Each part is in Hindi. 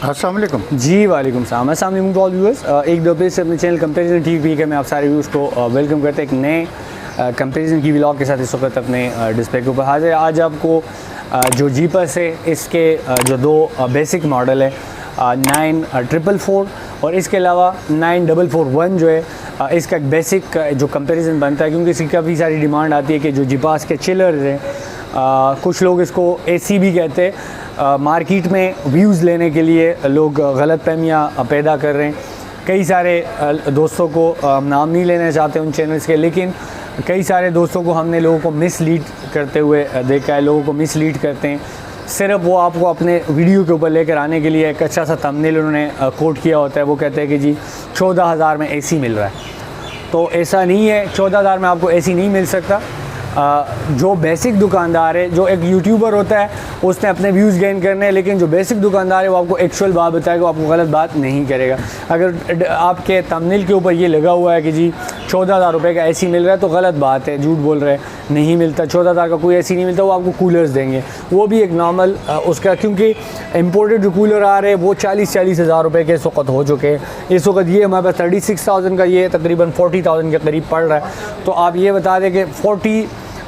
अस्सलाम वालेकुम जी वालेकुम सलाम। अस्सलाम टू ऑल व्यूअर्स। एक दो पेज से अपने चैनल कंपैरिजन टीवी के मैं आप सारे व्यूअर्स को वेलकम करते हैं एक नए कंपैरिजन की व्लॉग के साथ इस वक्त अपने डिस्प्ले के ऊपर हाजिर। आज आपको जो जीपस है इसके जो दो बेसिक मॉडल है 9444 और इसके अलावा 9441 जो है इसका एक बेसिक जो कंपैरिजन बनता है, क्योंकि इसकी काफ़ी सारी डिमांड आती है कि जो जीपास के चिलर्स हैं, कुछ लोग इसको एसी भी कहते हैं, मार्केट में व्यूज़ लेने के लिए लोग गलत फहमियाँ पैदा कर रहे हैं। कई सारे दोस्तों को नाम नहीं लेना चाहते उन चैनल्स के, लेकिन कई सारे दोस्तों को हमने लोगों को मिसलीड करते हुए देखा है। लोगों को मिसलीड करते हैं, सिर्फ वो आपको अपने वीडियो के ऊपर लेकर आने के लिए एक अच्छा सा थंबनेल उन्होंने कोट किया होता है। वो कहते हैं कि जी 14,000 में एसी मिल रहा है, तो ऐसा नहीं है। 14,000 में आपको एसी नहीं मिल सकता। जो बेसिक दुकानदार है, जो एक यूट्यूबर होता है उसने अपने व्यूज़ गेन करने हैं, लेकिन जो बेसिक दुकानदार है वो आपको एक्चुअल बात बताएगा, वो आपको गलत बात नहीं करेगा। अगर आपके थंबनेल के ऊपर ये लगा हुआ है कि जी 14,000 रुपये का एसी मिल रहा है, तो गलत बात है, झूठ बोल रहे हैं, नहीं मिलता। 14,000 का कोई एसी नहीं मिलता। वो आपको कूलर्स देंगे, वो भी एक नॉर्मल उसका, क्योंकि इम्पोर्टेड जो कूलर आ रहे हैं वो 40-40 हज़ार रुपये के इस वक्त हो चुके हैं। इस वक्त ये हमारे पास 36,000 का, ये तकरीबन 40,000 के करीब पड़ रहा है। तो आप ये बता दें कि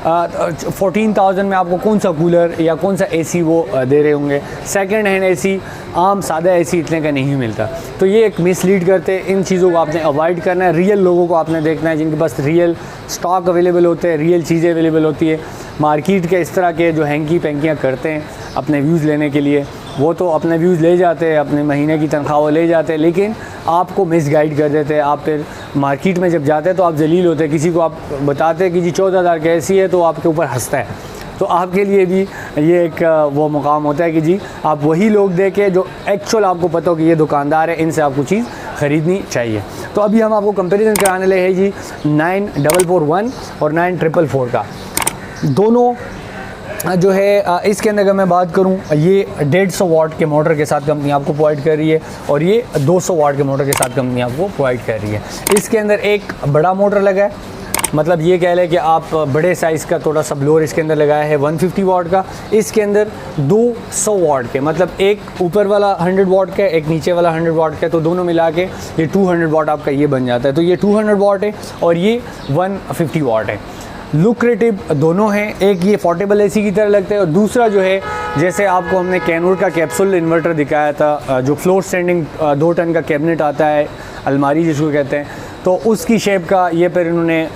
14,000 में आपको कौन सा कूलर या कौन सा एसी वो दे रहे होंगे। सेकंड हैंड एसी, आम सादा एसी इतने का नहीं मिलता। तो ये एक मिसलीड करते हैं। इन चीज़ों को आपने अवॉइड करना है। रियल लोगों को आपने देखना है जिनके पास रियल स्टॉक अवेलेबल होते हैं, रियल चीज़ें अवेलेबल होती है। मार्केट के इस तरह के जो हैंकी पैंकियाँ करते हैं अपने व्यूज़ लेने के लिए, वो तो अपने व्यूज़ ले जाते हैं, अपने महीने की तनख्वाह वो ले जाते हैं, लेकिन आपको मिसगाइड कर देते हैं। आप फिर मार्केट में जब जाते हैं तो आप जलील होते हैं। किसी को आप बताते हैं कि जी 14,000 का एसी है, तो आपके ऊपर हंसता है। तो आपके लिए भी ये एक वो मुकाम होता है कि जी आप वही लोग देखें जो एक्चुअल आपको पता हो कि ये दुकानदार है, इनसे आपको चीज़ ख़रीदनी चाहिए। तो अभी हम आपको कंपैरिजन कराने लगे हैं जी 9441 और 9444 का। दोनों जो है इसके अंदर अगर मैं बात करूं, ये 150 वाट के मोटर के साथ कंपनी आपको प्रोवाइड कर रही है और ये 200 वाट के मोटर के साथ कंपनी आपको प्रोवाइड कर रही है। इसके अंदर एक बड़ा मोटर लगा है, मतलब ये कह लें कि आप बड़े साइज़ का थोड़ा सा ब्लोअर इसके अंदर लगाया है 150 वाट का। इसके अंदर 200 वाट के, मतलब एक ऊपर वाला 100 वाट का, एक नीचे वाला 100 वाट का, तो दोनों मिला के ये 200 वाट आपका ये बन जाता है। तो ये 200 वाट है और ये 150 वाट है। लुक्रेटिव दोनों हैं। एक ये पोर्टेबल एसी की तरह लगता है और दूसरा जो है, जैसे आपको हमने कैनवुड का कैप्सूल इन्वर्टर दिखाया था, जो फ्लोर स्टैंडिंग 2 टन का कैबिनेट आता है, अलमारी जिसको कहते हैं, तो उसकी शेप का ये पर इन्होंने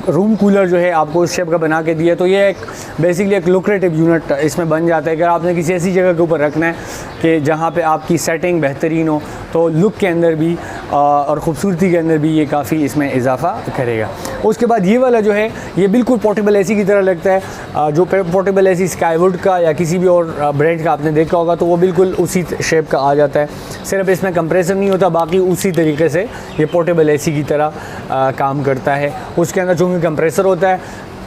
रूम कूलर जो है आपको उस शेप का बना के दिया। तो ये एक बेसिकली एक लुक्रेटिव यूनिट इसमें बन जाता है। अगर आपने किसी ऐसी जगह के ऊपर रखना है कि जहाँ पे आपकी सेटिंग बेहतरीन हो, तो लुक के अंदर भी और ख़ूबसूरती के अंदर भी ये काफ़ी इसमें इजाफा करेगा। उसके बाद ये वाला जो है ये बिल्कुल पोर्टेबल एसी की तरह लगता है। जो पोर्टेबल एसी स्काईवुड का या किसी भी और ब्रांड का आपने देखा होगा, तो वो बिल्कुल उसी शेप का आ जाता है। सिर्फ इसमें कंप्रेसर नहीं होता, बाकी उसी तरीके से ये पोर्टेबल एसी की तरह काम करता है। उसके अंदर चूँकि कंप्रेसर होता है,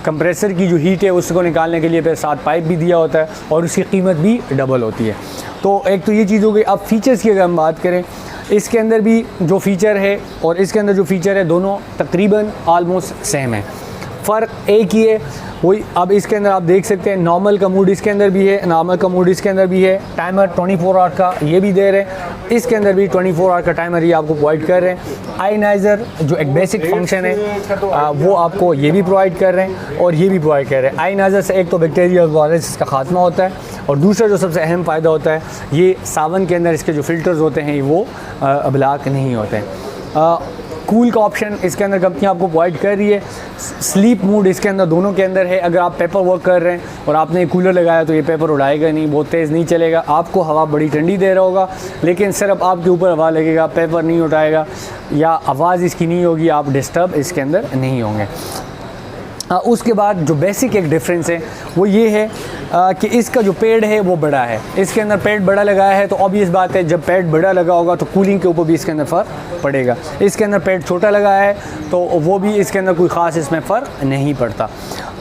कंप्रेसर की जो हीट है उसको निकालने के लिए फिर 7 पाइप भी दिया होता है और उसकी कीमत भी डबल होती है। तो एक तो ये चीज़ हो गई। अब फीचर्स की अगर हम बात करें, इसके अंदर भी जो फ़ीचर है और इसके अंदर जो फ़ीचर है, दोनों तकरीबन आलमोस्ट सेम है। फ़र्क एक ही है, वही। अब इसके अंदर आप देख सकते हैं नॉर्मल का मूड इसके अंदर भी है, नॉर्मल का मूड इसके अंदर भी है। टाइमर 24 आवर का ये भी दे रहे हैं, इसके अंदर भी 24 आवर का टाइमर ये आपको प्रोवाइड कर रहे हैं। आयनाइज़र जो एक बेसिक फंक्शन है वो आपको ये भी प्रोवाइड कर रहे हैं और ये भी प्रोवाइड कर रहे हैं। आयनाइज़र से एक तो बैक्टीरिया वायरस का खात्मा होता है और दूसरा जो सबसे अहम फ़ायदा होता है, ये सावन के अंदर इसके जो फ़िल्टर्स होते हैं वो ब्लैक नहीं होते हैं। कूल का ऑप्शन इसके अंदर कंपनी आपको प्रोवाइड कर रही है। स्लीप मोड इसके अंदर दोनों के अंदर है। अगर आप पेपर वर्क कर रहे हैं और आपने कूलर लगाया तो ये पेपर उड़ाएगा नहीं, बहुत तेज़ नहीं चलेगा। आपको हवा बड़ी ठंडी दे रहा होगा, लेकिन सिर्फ आपके ऊपर हवा लगेगा, पेपर नहीं उठाएगा या आवाज़ इसकी नहीं होगी, आप डिस्टर्ब इसके अंदर नहीं होंगे। उसके बाद जो बेसिक एक डिफरेंस है वो ये है कि इसका जो पैड है वो बड़ा है। इसके अंदर पैड बड़ा लगाया है, तो ऑब्वियस बात है जब पैड बड़ा लगा होगा तो कूलिंग के ऊपर भी इसके अंदर फ़र्क पड़ेगा। इसके अंदर पैड छोटा लगाया है तो वो भी इसके अंदर कोई ख़ास इसमें फ़र्क नहीं पड़ता।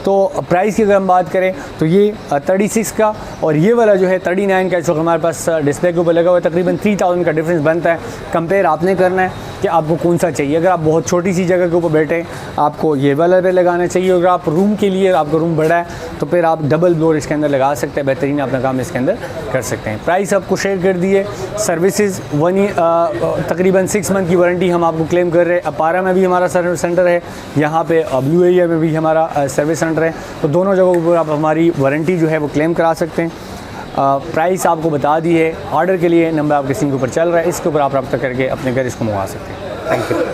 तो प्राइस की अगर हम बात करें तो ये 36 का और ये वाला जो है 39 का, जो हमारे पास डिस्प्ले के ऊपर लगा हुआ है, तकरीबन 3000 का डिफरेंस बनता है। कंपेयर आपने करना है। कि आपको कौन सा चाहिए। अगर आप बहुत छोटी सी जगह के ऊपर बैठे हैं आपको ये वाला पे लगाना चाहिए, अगर आप रूम के लिए आपका रूम बड़ा है तो फिर आप डबल ब्लोअर इसके अंदर लगा सकते हैं, बेहतरीन अपना काम इसके अंदर कर सकते हैं। प्राइस आपको शेयर कर दिए। सर्विसेज तकरीबन 6 मंथ की वारंटी हम आपको क्लेम कर रहे हैं। अपारा में भी हमारा सर्विस सेंटर है, यहाँ पे ब्लू एरिया में भी हमारा सर्विस सेंटर है, तो दोनों जगहों पर आप हमारी वारंटी जो है वो क्लेम करा सकते हैं। प्राइस आपको बता दी है। ऑर्डर के लिए नंबर आपके स्क्रीन के ऊपर चल रहा है, इसके ऊपर आप रब्ता करके अपने घर इसको मंगवा सकते हैं। Thank you.